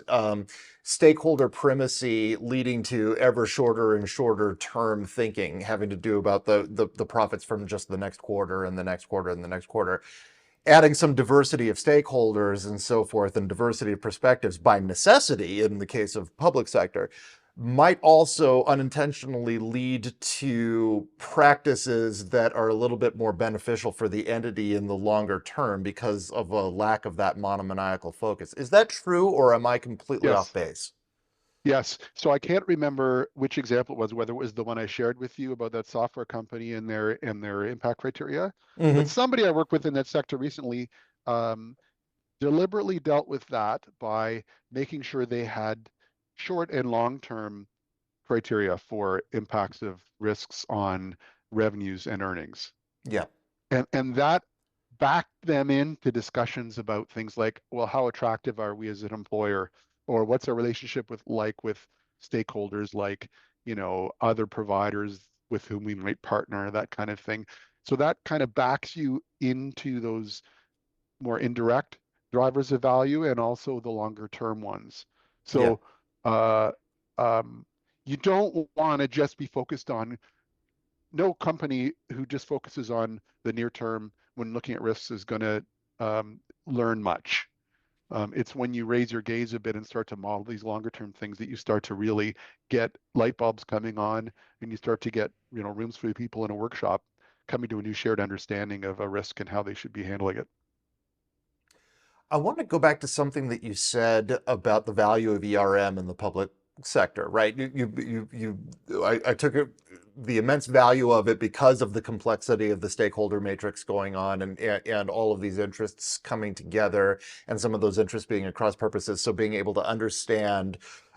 stakeholder primacy leading to ever shorter and shorter term thinking, having to do about the profits from just the next quarter and the next quarter and the next quarter. Adding some diversity of stakeholders and so forth, and diversity of perspectives by necessity in the case of public sector, might also unintentionally lead to practices that are a little bit more beneficial for the entity in the longer term because of a lack of that monomaniacal focus. Is that true, or am I completely off Yes. base? Yes. So I can't remember which example it was, whether it was the one I shared with you about that software company and their impact criteria. But Hmm. somebody I worked with in that sector recently um, deliberately dealt with that by making sure they had short and long-term criteria for impacts of risks on revenues and earnings. Yeah. And that backed them into discussions about things like, well, how attractive are we as an employer? Or what's our relationship with stakeholders like, other providers with whom we might partner, that kind of thing. So that kind of backs you into those more indirect drivers of value and also the longer term ones. Yeah. So uh, um, you don't want to just be focused on, no company who just focuses on the near term when looking at risks is going to learn much. It's when you raise your gaze a bit and start to model these longer term things that you start to really get light bulbs coming on, and you start to get rooms for people in a workshop coming to a new shared understanding of a risk and how they should be handling it. I want to go back to something that you said about the value of ERM in the public sector, right? I took the immense value of it because of the complexity of the stakeholder matrix going on and all of these interests coming together and some of those interests being across purposes. So being able to understand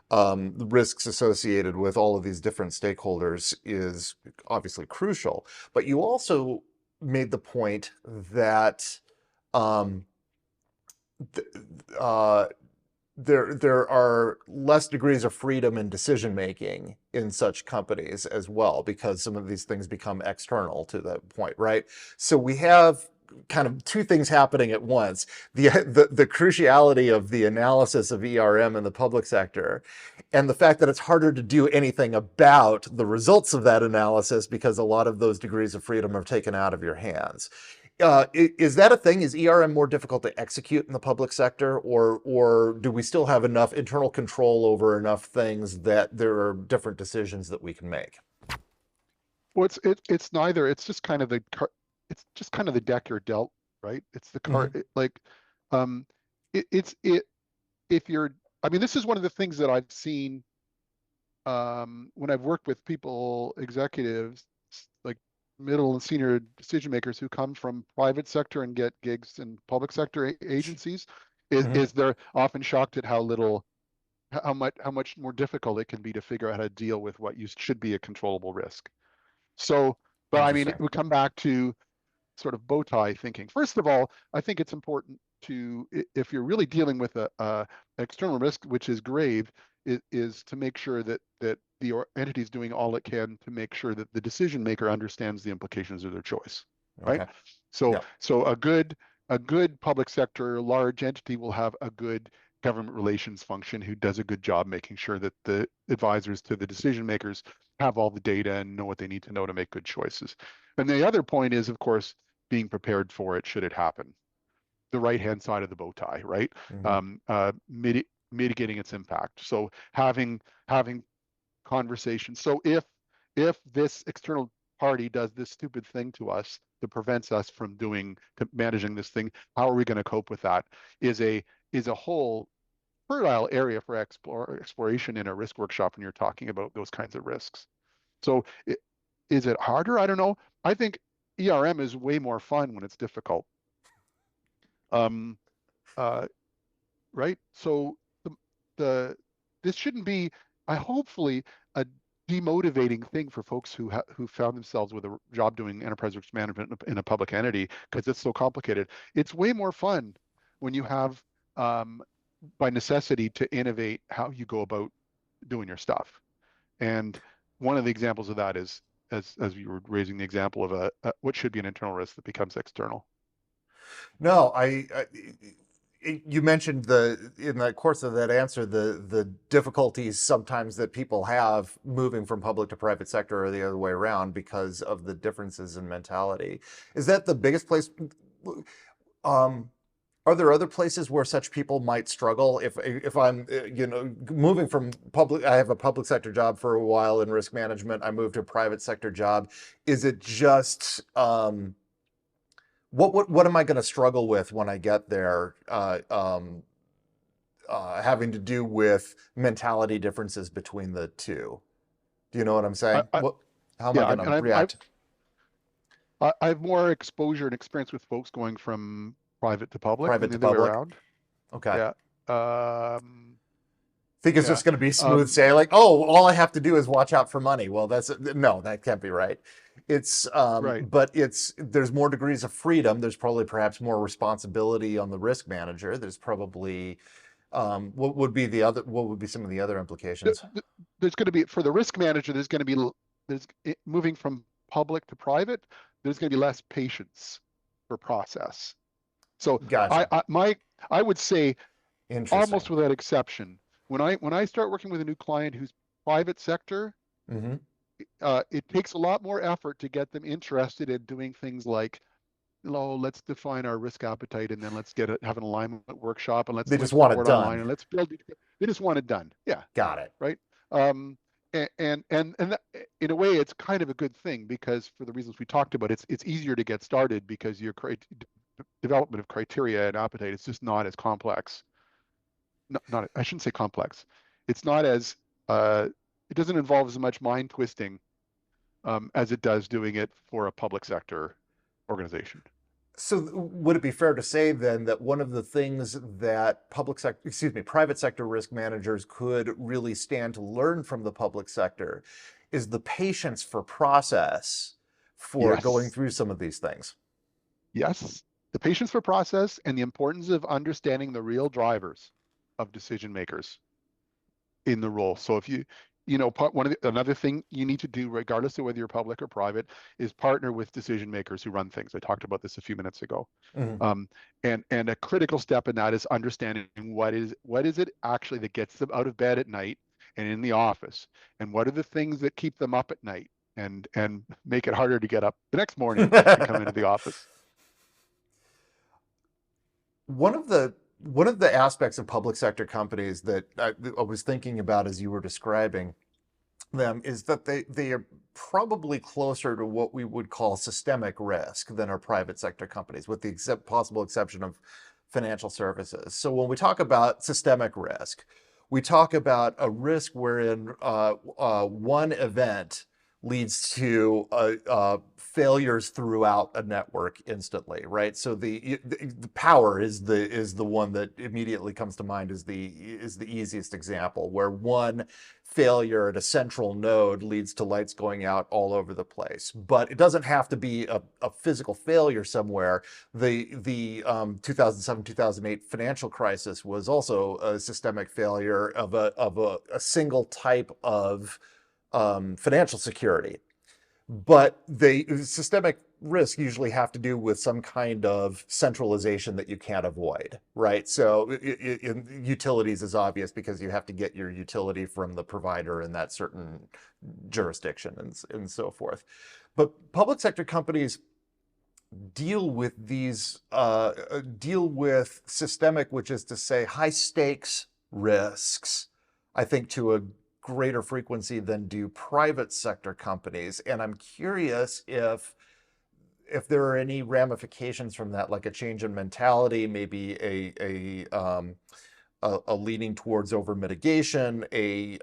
the risks associated with all of these different stakeholders is obviously crucial. But you also made the point that um, th- uh, there are less degrees of freedom in decision making in such companies as well, because some of these things become external to the point, right? So we have kind of two things happening at once: the cruciality of the analysis of ERM in the public sector, and the fact that it's harder to do anything about the results of that analysis because a lot of those degrees of freedom are taken out of your hands. Is that a thing? Is ERM more difficult to execute in the public sector, or do we still have enough internal control over enough things that there are different decisions that we can make? Well, it's neither. It's just kind of it's just kind of the deck you're dealt, right? It's the card. Hmm. Um, it's it if you're. I mean, this is one of the things that I've seen when I've worked with people, executives, like middle and senior decision makers who come from private sector and get gigs in public sector agencies, Hmm. is they're often shocked at how little, how much more difficult it can be to figure out how to deal with what you should be a controllable risk. So, but I mean, Interesting. we come back to sort of bow tie thinking. First of all, I think it's important to, if you're really dealing with a external risk which is grave, is to make sure that the entity is doing all it can to make sure that the decision maker understands the implications of their choice, right? Okay. So Yeah. so a good public sector large entity will have a good government relations function who does a good job making sure that the advisors to the decision makers have all the data and know what they need to know to make good choices. And the other point is, of course, being prepared for it should it happen. The right-hand side of the bow tie, right? Hmm. Um, uh, mitigating its impact. So having conversations. So if this external party does this stupid thing to us that prevents us from managing this thing, how are we going to cope with that? Is a whole fertile area for exploration in a risk workshop when you're talking about those kinds of risks. So is it harder? I don't know. I think ERM is way more fun when it's difficult. Um, uh, right? So the, the this shouldn't be, I hopefully, a demotivating thing for folks who found themselves with a job doing enterprise risk management in a public entity because it's so complicated. It's way more fun when you have um, by necessity to innovate how you go about doing your stuff. And one of the examples of that is as you were raising the example of a what should be an internal risk that becomes external. No, you mentioned in the course of that answer the difficulties sometimes that people have moving from public to private sector or the other way around because of the differences in mentality. Is that the biggest place? Um, are there other places where such people might struggle? If I'm moving from public, I have a public sector job for a while in risk management. I moved to a private sector job. Is it just what am I going to struggle with when I get there? Having to do with mentality differences between the two. Do you know what I'm I, saying? I What? How am I yeah, going to and react? I have more exposure and experience with folks going from private to public than Private the to other way public? around. Okay. Yeah. Um, Think it's yeah. just going to be smooth Um, sailing. Oh, all I have to do is watch out for money. Well, that's no, that can't be right. It's right. but there's more degrees of freedom. There's probably perhaps more responsibility on the risk manager. There's probably what would be some of the other Th- implications? th- There's going to be, for the risk manager, there's going to be, moving from public to private, there's going to be less patience for process. So Gotcha. I would say Interesting. almost without exception, when I start working with a new client who's private sector, Hmm. it takes a lot more effort to get them interested in doing things like, let's define our risk appetite and then let's have an alignment workshop and let's They just list want it report online done. and let's build. They just want it done. Yeah, Got it. right. Um, and that, in a way, it's kind of a good thing because for the reasons we talked about, it's easier to get started because your development of criteria and appetite is just not as complex. Not I shouldn't say complex. It's not as it doesn't involve as much mind twisting as it does doing it for a public sector organization. So would it be fair to say then that one of the things that private sector risk managers could really stand to learn from the public sector is the patience for process for going Yes. through some of these things. Yes. The patience for process and the importance of understanding the real drivers of decision makers in the role. So if another thing you need to do, regardless of whether you're public or private, is partner with decision makers who run things. I talked about this a few minutes ago. Mhm. Um, and a critical step in that is understanding what is it actually that gets them out of bed at night and in the office, and what are the things that keep them up at night and make it harder to get up the next morning and come into the office. One of the aspects of public sector companies that I was thinking about as you were describing them is that they are probably closer to what we would call systemic risk than our private sector companies, with the possible exception of financial services. So when we talk about systemic risk, we talk about a risk wherein one event leads to failures throughout a network instantly, right? So the power is the one that immediately comes to mind as the easiest example, where one failure at a central node leads to lights going out all over the place. But it doesn't have to be a physical failure somewhere. The 2007-2008 financial crisis was also a systemic failure of a single type of financial security. But the systemic risk usually have to do with some kind of centralization that you can't avoid, right? So in utilities is obvious because you have to get your utility from the provider in that certain jurisdiction and so forth. But public sector companies deal with systemic, which is to say high stakes risks, I think to a greater frequency than do private sector companies. And I'm curious if there are any ramifications from that, like a change in mentality, maybe a leaning towards over mitigation, a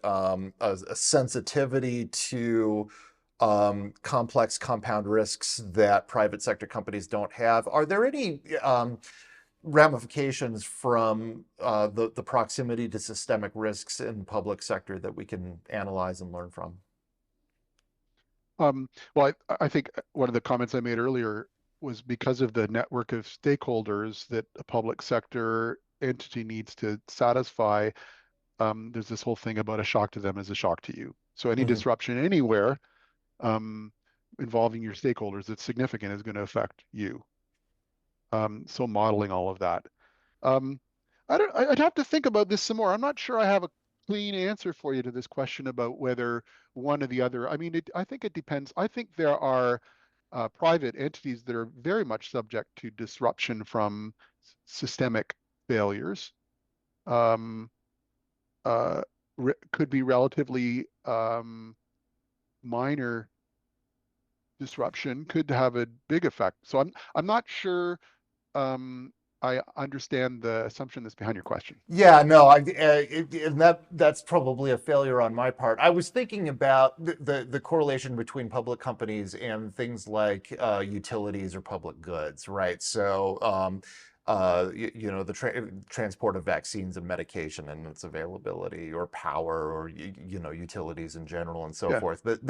sensitivity to complex compound risks that private sector companies don't have. Are there any ramifications from the proximity to systemic risks in public sector that we can analyze and learn from? Well, I think one of the comments I made earlier was because of the network of stakeholders that a public sector entity needs to satisfy. There's this whole thing about a shock to them is a shock to you. So any Mhm. disruption anywhere um, involving your stakeholders that's significant is going to affect you. So modeling all of that. Um, I'd have to think about this some more. I'm not sure I have a clean answer for you to this question about whether one or the other. I mean, I think it depends. I think there are private entities that are very much subject to disruption from systemic failures. Um, could be relatively minor disruption, could have a big effect. So I'm not sure I understand the assumption that's behind your question. Yeah, no, and that's probably a failure on my part. I was thinking about the correlation between public companies and things like utilities or public goods, right? So, the transport of vaccines and medication and its availability, or power, or utilities in general, and so Yeah. forth. But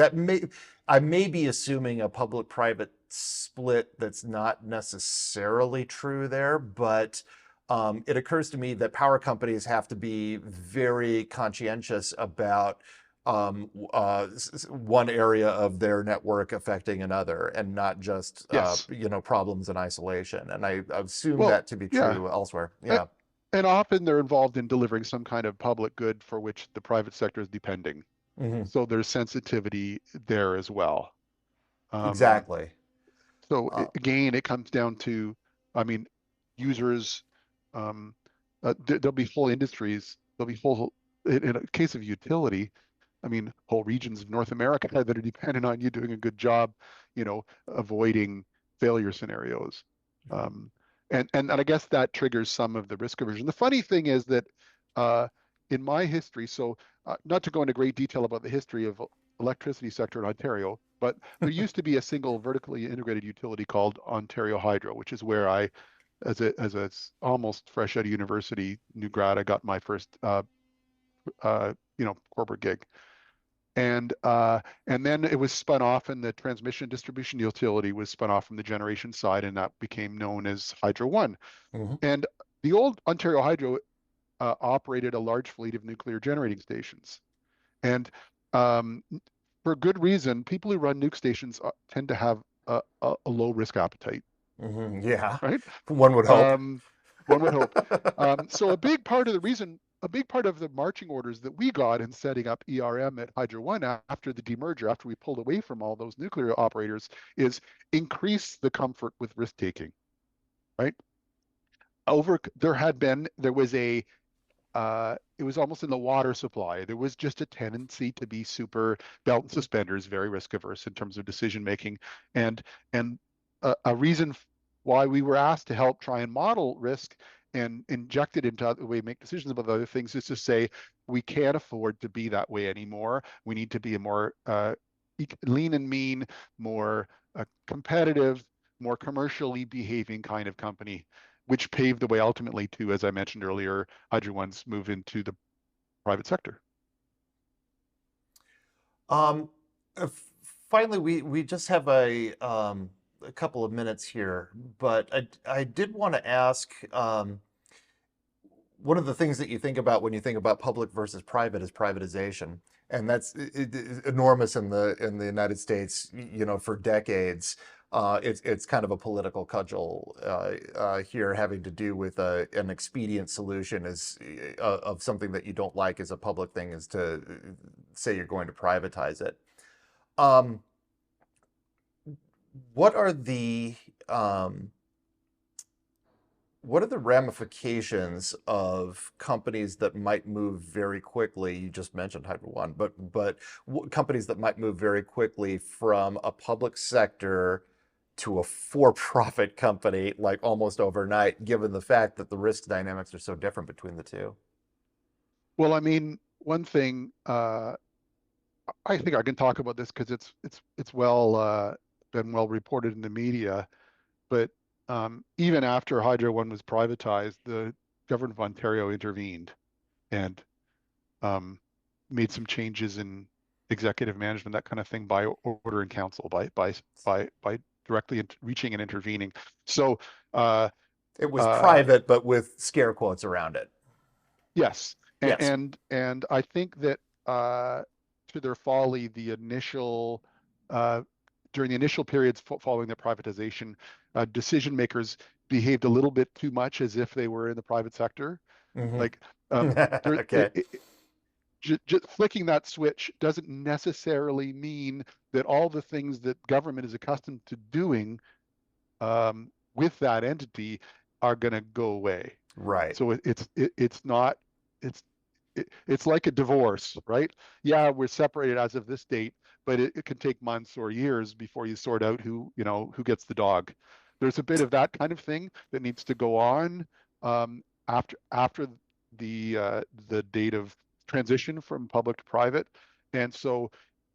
I may be assuming a public-private split that's not necessarily true there, but. It occurs to me that power companies have to be very conscientious about one area of their network affecting another, and not just Yes. problems in isolation. And I assume Well, that to be yeah. true elsewhere. A- Yeah. And often they're involved in delivering some kind of public good for which the private sector is depending. Hmm. So there's sensitivity there as well. Um, Exactly. so Uh, again, it comes down to, I mean, users, um, there'll be whole industries, there'll be in a case of utility, I mean, whole regions of North America that are dependent on you doing a good job, avoiding failure scenarios. Um, and I guess that triggers some of the risk aversion. The funny thing is that uh, in my history, so not to go into great detail about the history of electricity sector in Ontario, but there used to be a single vertically integrated utility called Ontario Hydro, which is where I, as a almost fresh out of university new grad, I got my first corporate gig. and then it was spun off, and the transmission distribution utility was spun off from the generation side, and that became known as Hydro One. Hmm. And the old Ontario Hydro operated a large fleet of nuclear generating stations, and um, for good reason, people who run nuke stations tend to have a low risk appetite, Hmm. Yeah, right? one would hope. Um, one would hope. So a big part of the marching orders that we got in setting up ERM at Hydro One after the demerger, after we pulled away from all those nuclear operators, is increase the comfort with risk taking, right? There was a it was almost in the water supply. There was just a tendency to be super belt and suspenders, very risk averse in terms of decision making, and and a reason why we were asked to help try and model risk and inject it into the way we make decisions about other things is to say we can't afford to be that way anymore. We need to be a more lean and mean, more competitive, more commercially behaving kind of company, which paved the way ultimately to, as I mentioned earlier, Hydro One's move into the private sector. Um, Finally, we just have a couple of minutes here, but I did want to ask, one of the things that you think about when you think about public versus private is privatization, and that's enormous in the United States. You know, for decades, it's kind of a political cudgel here, having to do with an expedient solution is of something that you don't like as a public thing, is to say you're going to privatize it. Um, what are the um, what are the ramifications of companies that might move very quickly? You just mentioned Hydro One, but companies that might move very quickly from a public sector to a for-profit company, like almost overnight, given the fact that the risk dynamics are so different between the two. Well, I mean, one thing I think I can talk about this because it's well been well reported in the media. But even after Hydro One was privatized, the government of Ontario intervened and um, made some changes in executive management, that kind of thing, by order in council, by directly reaching and intervening. So uh, It was uh, private, but with scare quotes around it. yes, Yes. and I think that to their folly, the initial uh, during the initial periods following the privatization, decision makers behaved a little bit too much as if they were in the private sector. Hmm. Like there, Okay. just flicking that switch doesn't necessarily mean that all the things that government is accustomed to doing with that entity are going to go away. Right. So it's not it's it's like a divorce, right? Yeah, we're separated as of this date, but it can take months or years before you sort out who gets the dog. There's a bit of that kind of thing that needs to go on after the date of transition from public to private, and so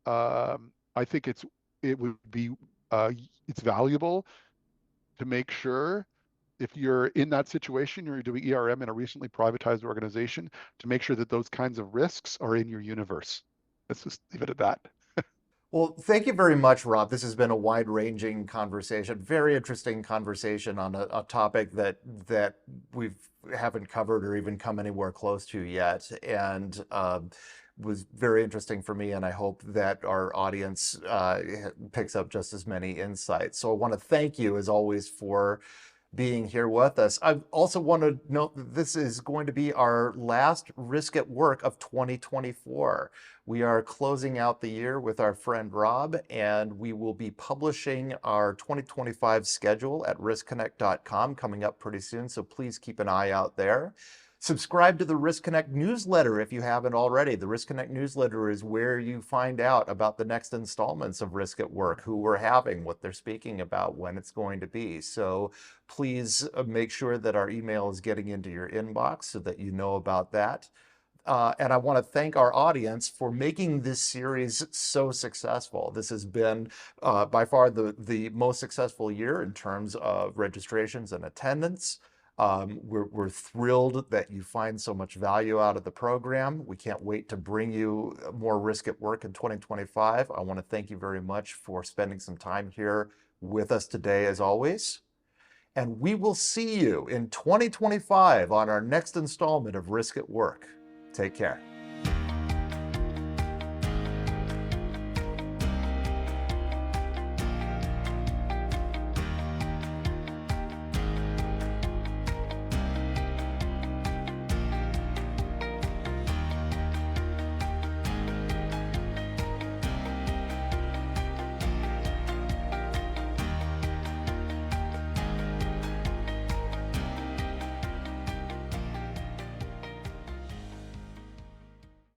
I think it would be uh, it's valuable to make sure if you're in that situation, you're doing ERM in a recently privatized organization, to make sure that those kinds of risks are in your universe. Let's just leave it at that. Well, thank you very much, Rob. This has been a wide-ranging conversation, very interesting conversation on a topic that we haven't covered or even come anywhere close to yet, and was very interesting for me. And I hope that our audience picks up just as many insights. So I want to thank you, as always, for being here with us. I also want to note that this is going to be our last Risk at Work of 2024. We are closing out the year with our friend Rob, and we will be publishing our 2025 schedule at riskconnect.com coming up pretty soon, so please keep an eye out there. Subscribe to the Risk Connect newsletter if you haven't already. The Risk Connect newsletter is where you find out about the next installments of Risk at Work, who we're having, what they're speaking about, when it's going to be. So please make sure that our email is getting into your inbox so that you know about that. And I want to thank our audience for making this series so successful. This has been by far the most successful year in terms of registrations and attendance. We're thrilled that you find so much value out of the program. We can't wait to bring you more Risk at Work in 2025. I want to thank you very much for spending some time here with us today, as always. And we will see you in 2025 on our next installment of Risk at Work. Take care.